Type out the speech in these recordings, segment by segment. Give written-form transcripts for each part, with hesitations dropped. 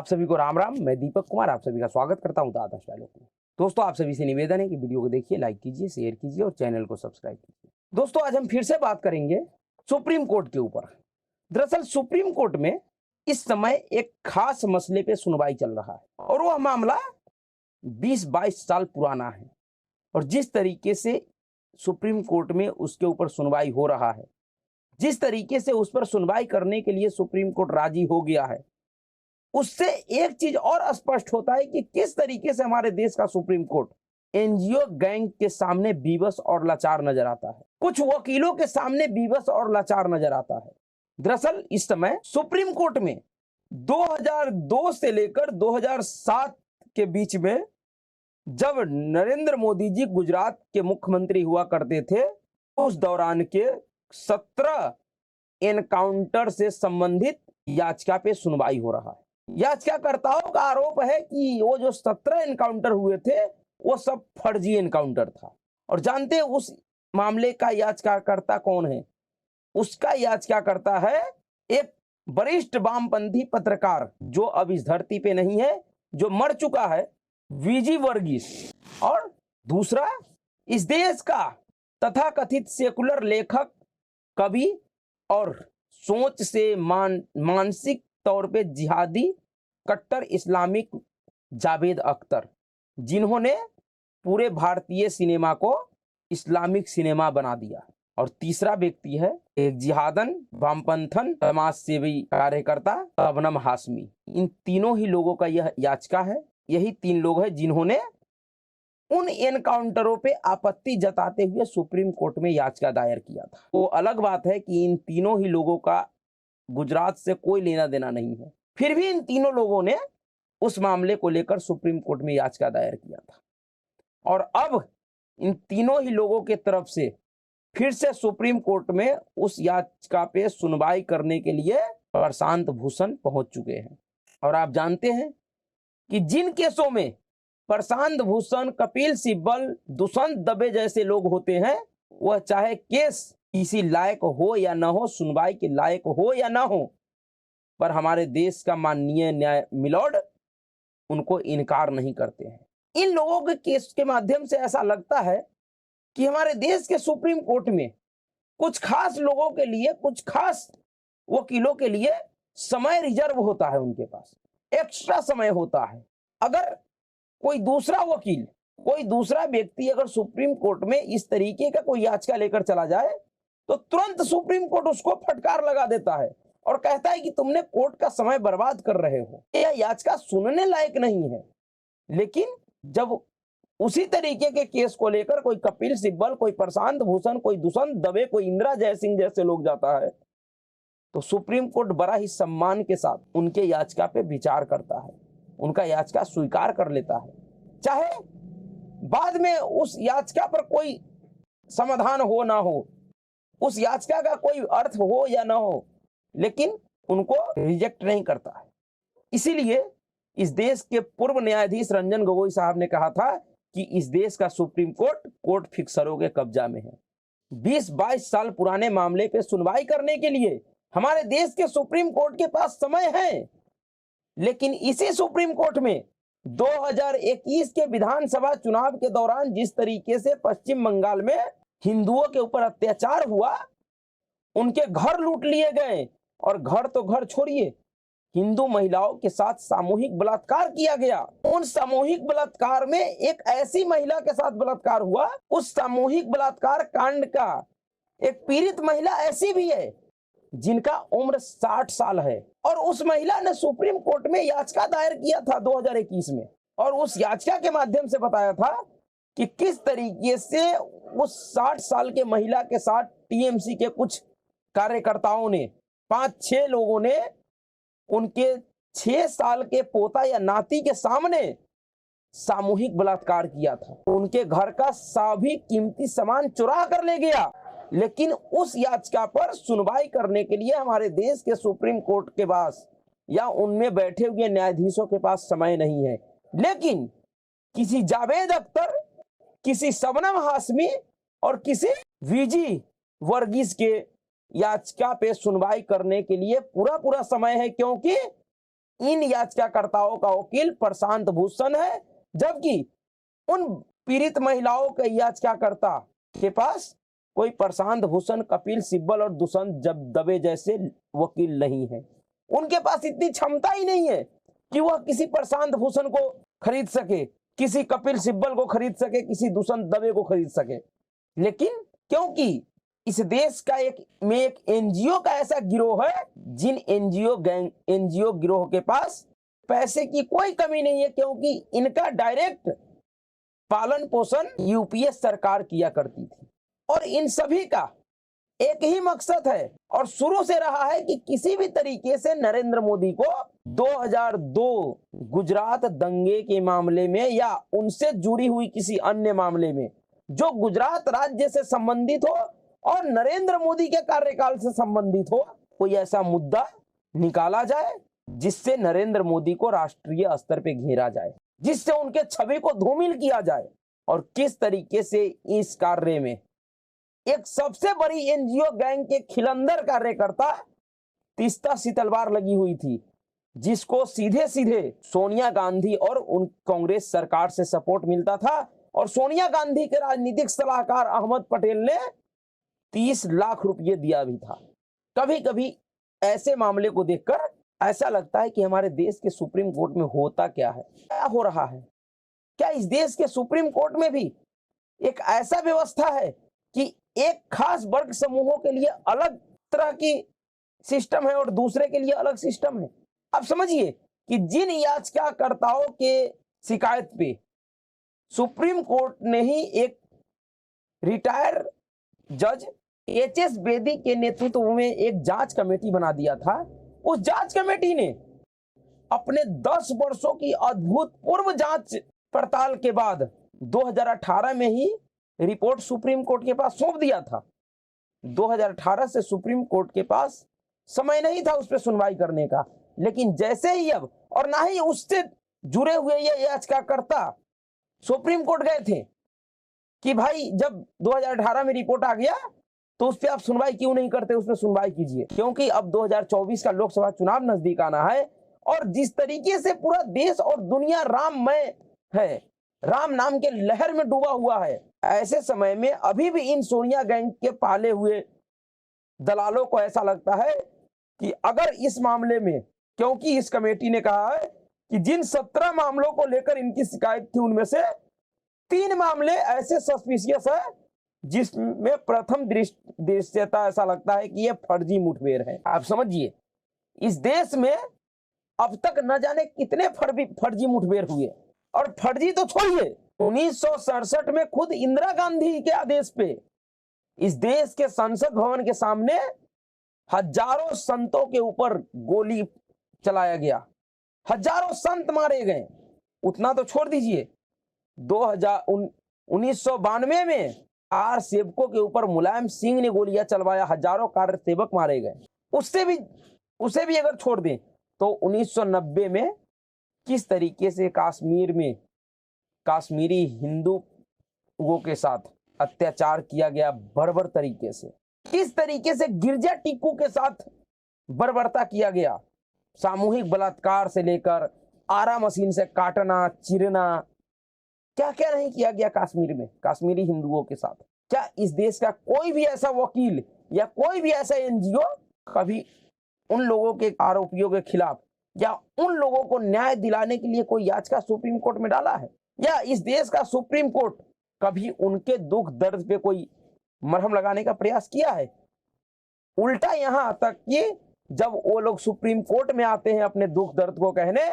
आप सभी को राम राम। मैं दीपक कुमार आप सभी का स्वागत करता हूं दादा डायलॉग में। दोस्तों, आप सभी से निवेदन है कि वीडियो को देखिए, लाइक कीजिए, शेयर कीजिए और चैनल को सब्सक्राइब कीजिए। दोस्तों, आज हम फिर से बात करेंगे सुप्रीम कोर्ट के ऊपर। दरअसल सुप्रीम कोर्ट में इस समय एक खास मसले पे सुनवाई चल रहा है और वह मामला 20-22 साल पुराना है। और जिस तरीके से सुप्रीम कोर्ट में उसके ऊपर सुनवाई हो रहा है, जिस तरीके से उस पर सुनवाई करने के लिए सुप्रीम कोर्ट राजी हो गया है, उससे एक चीज और स्पष्ट होता है कि किस तरीके से हमारे देश का सुप्रीम कोर्ट एनजीओ गैंग के सामने विवश और लाचार नजर आता है, कुछ वकीलों के सामने विवश और लाचार नजर आता है। दरअसल इस समय सुप्रीम कोर्ट में 2002 से लेकर 2007 के बीच में, जब नरेंद्र मोदी जी गुजरात के मुख्यमंत्री हुआ करते थे, उस दौरान के 17 एनकाउंटर से संबंधित याचिका पे सुनवाई हो रहा है। याचिकाकर्ताओं का आरोप है कि वो जो 17 एनकाउंटर हुए थे वो सब फर्जी एनकाउंटर था। और जानते हैं उस मामले का याचिकाकर्ता कौन है? उसका याचिकाकर्ता है एक वरिष्ठ वामपंथी पत्रकार जो अब इस धरती पे नहीं है, जो मर चुका है, वीजी वर्गीस। और दूसरा, इस देश का तथाकथित सेकुलर लेखक, कवि और सोच से मानसिक तौर पे जिहादी कट्टर इस्लामिक जावेद अख्तर, जिन्होंने पूरे भारतीय सिनेमा को इस्लामिक सिनेमा बना दिया। और तीसरा व्यक्ति है एक जिहादन वामपंथन समाज सेवी कार्यकर्ता शबनम हाशमी। इन तीनों ही लोगों का यह याचिका है। यही 3 लोग हैं जिन्होंने उन एनकाउंटरों पे आपत्ति जताते हुए सुप्रीम कोर्ट में याचिका दायर किया था। वो अलग बात है कि इन तीनों ही लोगों का गुजरात से कोई लेना देना नहीं है, फिर भी इन तीनों लोगों ने उस मामले को लेकर सुप्रीम कोर्ट में याचिका दायर किया था। और अब इन तीनों ही लोगों के तरफ से फिर से सुप्रीम कोर्ट में उस याचिका पे सुनवाई करने के लिए प्रशांत भूषण पहुंच चुके हैं। और आप जानते हैं कि जिन केसों में प्रशांत भूषण, कपिल सिब्बल, दुष्यंत दबे जैसे लोग होते हैं, वह चाहे केस किसी लायक हो या ना हो, सुनवाई के लायक हो या ना हो, पर हमारे देश का माननीय न्याय मिलॉर्ड उनको इनकार नहीं करते हैं। इन लोगों के केस के माध्यम से ऐसा लगता है कि हमारे देश के सुप्रीम कोर्ट में कुछ खास लोगों के लिए, कुछ खास वकीलों के लिए समय रिजर्व होता है, उनके पास एक्स्ट्रा समय होता है। अगर कोई दूसरा वकील, कोई दूसरा व्यक्ति अगर सुप्रीम कोर्ट में इस तरीके का कोई याचिका लेकर चला जाए तो तुरंत सुप्रीम कोर्ट उसको फटकार लगा देता है और कहता है कि तुमने कोर्ट का समय बर्बाद कर रहे हो, यह याचिका सुनने लायक नहीं है। लेकिन जब उसी तरीके के केस को लेकर कोई कपिल सिब्बल, कोई प्रशांत भूषण, कोई दुष्यंत दबे, कोई इंदिरा जयसिंह जैसे लोग जाता है, तो सुप्रीम कोर्ट बड़ा ही सम्मान के साथ उनके याचिका पे विचार करता है, उनका याचिका स्वीकार कर लेता है। चाहे बाद में उस याचिका पर कोई समाधान हो ना हो, उस याचिका का कोई अर्थ हो या ना हो, लेकिन उनको रिजेक्ट नहीं करता है। इसीलिए इस देश के पूर्व न्यायाधीश रंजन गोगोई साहब ने कहा था कि इस देश का सुप्रीम कोर्ट कोर्ट फिक्सरों के कब्जा में है। 20-22 साल पुराने मामले पे सुनवाई करने के लिए हमारे देश के सुप्रीम कोर्ट के पास समय है। लेकिन इसी सुप्रीम कोर्ट में 2021 के विधानसभा चुनाव के दौरान जिस तरीके से पश्चिम बंगाल में हिंदुओं के ऊपर अत्याचार हुआ, उनके घर लूट लिए गए, और घर तो घर छोड़िए, हिंदू महिलाओं के साथ सामूहिक बलात्कार किया गया। उन सामूहिक बलात्कार में एक ऐसी महिला के साथ बलात्कार हुआ, उस सामूहिक बलात्कार कांड का एक पीड़ित महिला ऐसी भी है जिनका उम्र 60 साल है, और उस महिला ने सुप्रीम कोर्ट में याचिका दायर किया था 2021 में, और उस याचिका के माध्यम से बताया था कि किस तरीके से उस 60 साल के महिला के साथ टीएमसी के कुछ कार्यकर्ताओं ने, 5-6 लोगों ने उनके 6 साल के पोता या नाती के सामने सामूहिक बलात्कार किया था। उनके घर का सभी कीमती सामान चुरा कर ले गया। लेकिन उस याचिका पर सुनवाई करने के लिए हमारे देश के सुप्रीम कोर्ट के पास या उनमें बैठे हुए न्यायाधीशों के पास समय नहीं है। लेकिन किसी जावेद अख्तर, किसी शबनम हाशमी और किसी वीजी वर्गीस के याचिका पे सुनवाई करने के लिए पूरा समय है, क्योंकि इन याचिकाकर्ताओं का वकील प्रशांत भूषण है, जबकि उन पीड़ित महिलाओं के याचिकाकर्ता के पास कोई प्रशांत भूषण, कपिल सिब्बल और दुष्यंत दवे जैसे वकील नहीं है। उनके पास इतनी क्षमता ही नहीं है कि वह किसी प्रशांत भूषण को खरीद सके, किसी कपिल सिब्बल को खरीद सके, किसी दुष्यंत दवे को खरीद सके। लेकिन क्योंकि इस देश का एक एनजीओ का ऐसा गिरोह है, जिन एनजीओ गिरोह के पास पैसे की कोई कमी नहीं है, क्योंकि इनका डायरेक्ट पालन पोषण यूपीए सरकार किया करती थी। और इन सभी का एक ही मकसद है और शुरू से रहा है कि किसी भी तरीके से नरेंद्र मोदी को 2002 गुजरात दंगे के मामले में या उनसे जुड़ी हुई किसी अन्य मामले में जो गुजरात राज्य से संबंधित हो और नरेंद्र मोदी के कार्यकाल से संबंधित हो, कोई ऐसा मुद्दा निकाला जाए जिससे नरेंद्र मोदी को राष्ट्रीय स्तर पे घेरा जाए, जिससे उनके छवि को धूमिल किया जाए। और किस तरीके से इस कार्य में एक सबसे बड़ी एनजीओ गैंग के खिलंदर कार्यकर्ता तीस्ता सी तलवार लगी हुई थी, जिसको सीधे सीधे सोनिया गांधी और उन कांग्रेस सरकार से सपोर्ट मिलता था। और सोनिया गांधी के राजनीतिक सलाहकार अहमद पटेल ने 30 लाख रुपये दिया भी था। कभी कभी ऐसे मामले को देखकर ऐसा लगता है कि हमारे देश के सुप्रीम कोर्ट में होता क्या है, क्या हो रहा है। क्या इस देश के सुप्रीम कोर्ट में भी एक ऐसा व्यवस्था है कि एक खास वर्ग समूहों के लिए अलग तरह की सिस्टम है और दूसरे के लिए अलग सिस्टम है? आप समझिए कि जिन याचिकाकर्ताओं के शिकायत पे सुप्रीम कोर्ट ने ही एक रिटायर जज एचएस बेदी के नेतृत्व में एक जांच कमेटी बना दिया था, उस जांच कमेटी ने अपने 10 वर्षों की अभूतपूर्व जांच पड़ताल के बाद 2018 में ही रिपोर्ट सुप्रीम कोर्ट के पास सौंप दिया था। 2018 से सुप्रीम कोर्ट के पास समय नहीं था उस पर सुनवाई करने का, लेकिन जैसे ही अब, और ना ही उससे जुड़े हुए ये याचिकाकर्ता सुप्रीम कोर्ट गए थे कि भाई जब 2018 में रिपोर्ट आ गया तो उस पर आप सुनवाई क्यों नहीं करते, उस पर सुनवाई कीजिए, क्योंकि अब 2024 का लोकसभा चुनाव नजदीक आना है। और जिस तरीके से पूरा देश और दुनिया राममय है, राम नाम के लहर में डूबा हुआ है, ऐसे समय में अभी भी इन सोनिया गैंग के पाले हुए दलालों को ऐसा लगता है कि अगर इस मामले में, क्योंकि इस कमेटी ने कहा है कि जिन 17 मामलों को लेकर इनकी शिकायत थी उनमें से 3 मामले ऐसे सस्पिशियस है जिसमें प्रथम दृश्यता ऐसा लगता है कि ये फर्जी मुठभेड़ है। आप समझिए इस देश में अब तक न जाने कितने फर्जी मुठभेड़ हुए, और फर्जी तो छोड़िए, 1967 में खुद इंदिरा गांधी के आदेश पे इस देश के संसद भवन के सामने हजारों संतों के ऊपर गोली चलाया गया, हजारों संत मारे गए। उतना तो छोड़ दीजिए, 1992 में आर सेवकों के ऊपर मुलायम सिंह ने गोलियां चलवाया, हजारों कार्य सेवक मारे गए। उसे भी अगर छोड़ दें तो 1990 में किस तरीके से कश्मीर में कश्मीरी हिंदुओं के साथ अत्याचार किया गया बर्बर तरीके से, किस तरीके से गिरजा टिक्कू के साथ बर्बरता किया गया, सामूहिक बलात्कार से लेकर आरा मशीन से काटना चीरना, क्या क्या नहीं किया गया कश्मीर में कश्मीरी हिंदुओं के साथ। क्या इस देश का कोई भी ऐसा वकील या कोई भी ऐसा एनजीओ कभी उन लोगों के आरोपियों के खिलाफ या उन लोगों को न्याय दिलाने के लिए कोई याचिका सुप्रीम कोर्ट में डाला है? या इस देश का सुप्रीम कोर्ट कभी उनके दुख दर्द पे कोई मरहम लगाने का प्रयास किया है? उल्टा यहां तक कि जब वो लोग सुप्रीम कोर्ट में आते हैं अपने दुख दर्द को कहने,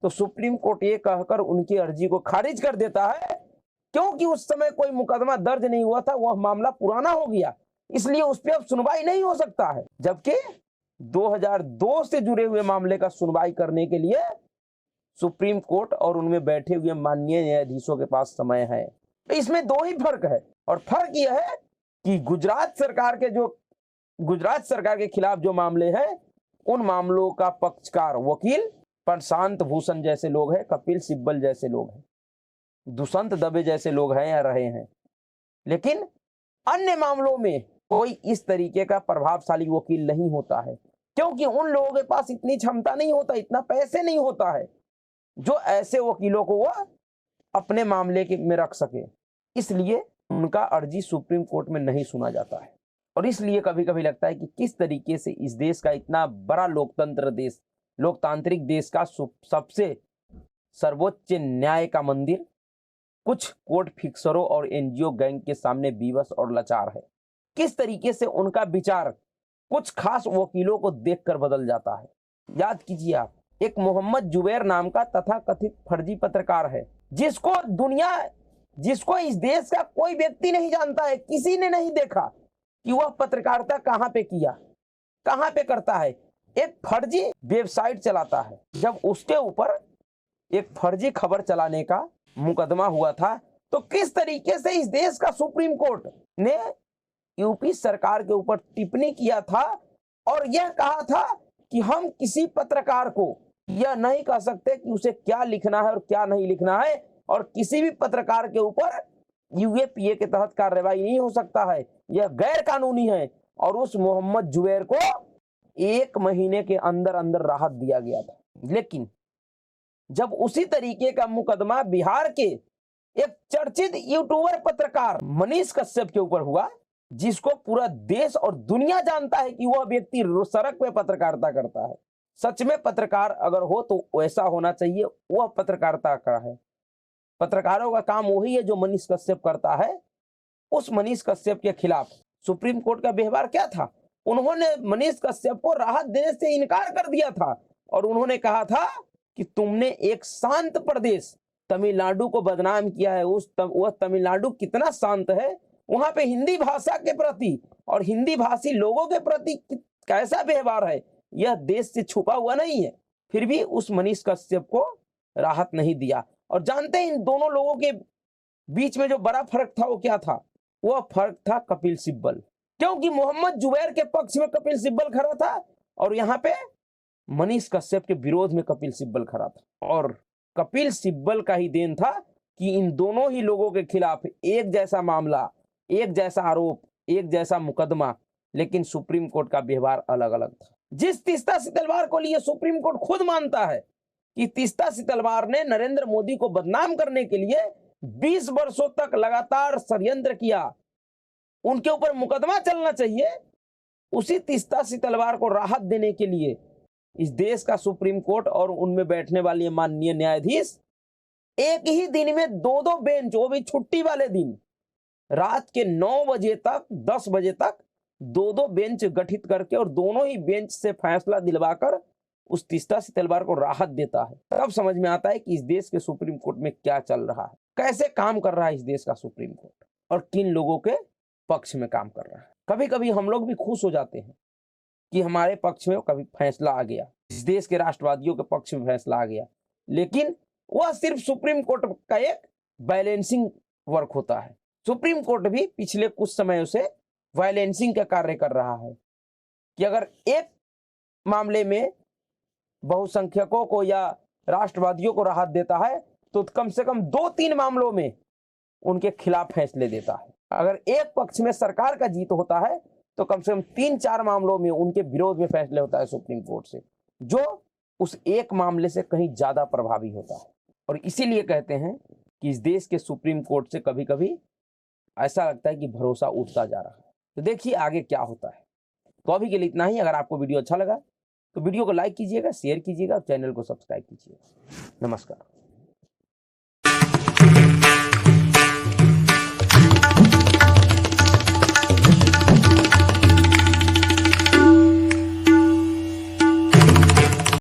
तो सुप्रीम कोर्ट ये कहकर उनकी अर्जी को खारिज कर देता है क्योंकि उस समय कोई मुकदमा दर्ज नहीं हुआ था, वह मामला पुराना हो गया, इसलिए उस पर अब सुनवाई नहीं हो सकता है। जबकि 2002 से जुड़े हुए मामले का सुनवाई करने के लिए सुप्रीम कोर्ट और उनमें बैठे हुए माननीय न्यायाधीशों के पास समय है। तो इसमें 2 ही फर्क है, और फर्क यह है कि गुजरात सरकार के खिलाफ जो मामले हैं उन मामलों का पक्षकार वकील प्रशांत भूषण जैसे लोग हैं, कपिल सिब्बल जैसे लोग हैं, दुष्यंत दवे जैसे लोग हैं या रहे हैं। लेकिन अन्य मामलों में कोई इस तरीके का प्रभावशाली वकील नहीं होता है, क्योंकि उन लोगों के पास इतनी क्षमता नहीं होता, इतना पैसे नहीं होता है जो ऐसे वकीलों को वो अपने मामले के में रख सके। इसलिए उनका अर्जी सुप्रीम कोर्ट में नहीं सुना जाता है। और इसलिए कभी कभी लगता है कि किस तरीके से इस देश का इतना बड़ा लोकतंत्र देश, लोकतांत्रिक देश का सबसे सर्वोच्च न्याय का मंदिर कुछ कोर्ट फिक्सरों और एनजीओ गैंग के सामने विवश और लाचार है। किस तरीके से उनका विचार कुछ खास वकीलों को देखकर बदल जाता है। याद कीजिए आप, एक मोहम्मद जुबैर नाम का तथाकथित फर्जी पत्रकार है जिसको इस देश का कोई व्यक्ति नहीं जानता है, किसी ने नहीं देखा कि वह पत्रकारिता कहां पे किया, कहां पे करता है। एक फर्जी वेबसाइट चलाता है। जब उसके ऊपर एक फर्जी खबर चलाने का मुकदमा हुआ था तो किस तरीके से इस देश का सुप्रीम कोर्ट ने यूपी सरकार के ऊपर टिप्पणी किया था और यह कहा था कि हम किसी पत्रकार को यह नहीं कह सकते कि उसे क्या लिखना है और क्या नहीं लिखना है, और किसी भी पत्रकार के ऊपर यूएपीए के तहत कार्रवाई नहीं हो सकता है, यह गैर कानूनी है। और उस मोहम्मद जुबैर को 1 महीने के अंदर अंदर राहत दिया गया था। लेकिन जब उसी तरीके का मुकदमा बिहार के एक चर्चित यूट्यूबर पत्रकार मनीष कश्यप के ऊपर हुआ, जिसको पूरा देश और दुनिया जानता है कि वह व्यक्ति सड़क पे पत्रकारिता करता है। सच में पत्रकार अगर हो तो वैसा होना चाहिए, वह पत्रकारिता का है। पत्रकारों का काम वही है जो मनीष कश्यप करता है। उस मनीष कश्यप के खिलाफ सुप्रीम कोर्ट का व्यवहार क्या था? उन्होंने मनीष कश्यप को राहत देने से इनकार कर दिया था और उन्होंने कहा था कि तुमने एक शांत प्रदेश तमिलनाडु को बदनाम किया है। वह तमिलनाडु कितना शांत है, वहां पे हिंदी भाषा के प्रति और हिंदी भाषी लोगों के प्रति कैसा व्यवहार है, यह देश से छुपा हुआ नहीं है। फिर भी उस मनीष कश्यप को राहत नहीं दिया। और जानते हैं इन दोनों लोगों के बीच में जो बड़ा फर्क था वो क्या था? वह फर्क था कपिल सिब्बल। क्योंकि मोहम्मद जुबैर के पक्ष में कपिल सिब्बल खड़ा था और यहाँ पे मनीष कश्यप के विरोध में कपिल सिब्बल खड़ा था। और कपिल सिब्बल का ही देन था कि इन दोनों ही लोगों के खिलाफ एक जैसा मामला, एक जैसा आरोप, एक जैसा मुकदमा, लेकिन सुप्रीम कोर्ट का व्यवहार अलग अलग था। जिस तीस्ता सी तलवार को लिए सुप्रीम कोर्ट खुद मानता है कि तीस्ता सी तलवार ने नरेंद्र मोदी को बदनाम करने के लिए 20 वर्षों तक लगातार षड्यंत्र किया, उनके ऊपर मुकदमा चलना चाहिए, उसी तीस्ता सी तलवार को राहत देने के लिए इस देश का सुप्रीम कोर्ट और उनमें बैठने वाले माननीय न्यायाधीश एक ही दिन में 2-2 बेंच, वो भी छुट्टी वाले दिन, रात के 9 बजे तक 10 बजे तक 2-2 बेंच गठित करके और दोनों ही बेंच से फैसला दिलवाकर उस तीस्ता सी तलवार को राहत देता है। तब समझ में आता है कि इस देश के सुप्रीम कोर्ट में क्या चल रहा है, कैसे काम कर रहा है इस देश का सुप्रीम कोर्ट और किन लोगों के पक्ष में काम कर रहा है। कभी कभी हम लोग भी खुश हो जाते हैं कि हमारे पक्ष में कभी फैसला आ गया, इस देश के राष्ट्रवादियों के पक्ष में फैसला आ गया, लेकिन वह सिर्फ सुप्रीम कोर्ट का एक बैलेंसिंग वर्क होता है। सुप्रीम कोर्ट भी पिछले कुछ समय से बैलेंसिंग का कार्य कर रहा है कि अगर एक मामले में बहुसंख्यकों को या राष्ट्रवादियों को राहत देता है तो कम से कम 2-3 मामलों में उनके खिलाफ फैसले देता है। अगर एक पक्ष में सरकार का जीत होता है तो कम से कम 3-4 मामलों में उनके विरोध में फैसले होता है सुप्रीम कोर्ट से, जो उस एक मामले से कहीं ज्यादा प्रभावी होता है। और इसीलिए कहते हैं कि इस देश के सुप्रीम कोर्ट से कभी कभी ऐसा लगता है कि भरोसा उठता जा रहा है। तो देखिए आगे क्या होता है। तो अभी के लिए इतना ही। अगर आपको वीडियो अच्छा लगा तो वीडियो को लाइक कीजिएगा, शेयर कीजिएगा और चैनल को सब्सक्राइब कीजिएगा। नमस्कार।